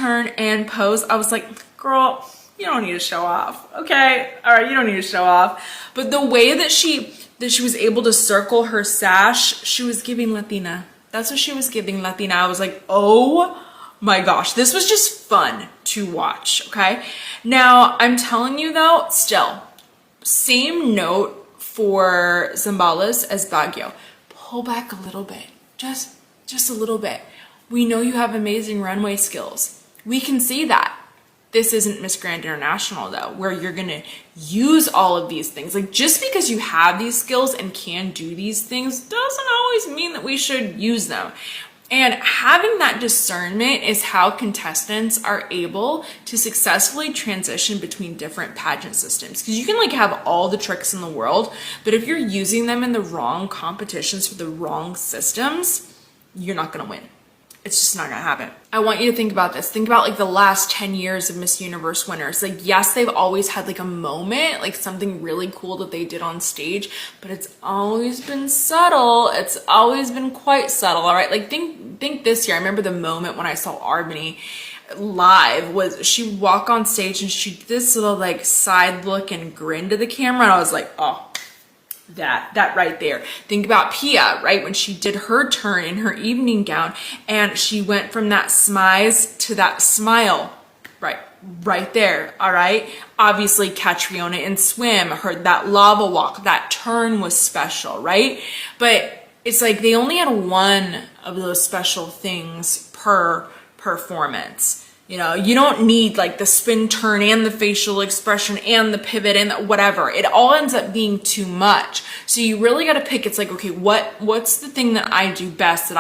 turn and pose, I was like, girl, you don't need to show off, okay? All right, you don't need to show off. But the way that she was able to circle her sash, she was giving Latina. That's what she was giving, Latina. I was like, oh my gosh, this was just fun to watch, okay? Now, I'm telling you though, still, same note for Zambales as Baguio. Pull back a little bit, just a little bit. We know you have amazing runway skills. We can see that. This isn't Miss Grand International though, where you're gonna use all of these things. Like, just because you have these skills and can do these things doesn't always mean that we should use them. And having that discernment is how contestants are able to successfully transition between different pageant systems. Because you can like have all the tricks in the world, but if you're using them in the wrong competitions for the wrong systems, you're not gonna win. It's just not gonna happen. I want you to think about this. Think about like the last 10 years of Miss Universe winners. Like, yes, they've always had like a moment, like something really cool that they did on stage, but it's always been subtle. It's always been quite subtle, all right? Like think this year. I remember the moment when I saw Arbany live was she walked on stage and she did this little like side look and grin to the camera, and I was like, oh, that right there. Think about Pia, right? When she did her turn in her evening gown and she went from that smize to that smile, right there, all right? Obviously Catriona in swim, that lava walk, that turn was special, right? But it's like they only had one of those special things per performance. You know, you don't need like the spin turn and the facial expression and the pivot and whatever. It all ends up being too much. So you really got to pick. It's like, okay, what's the thing that I do best that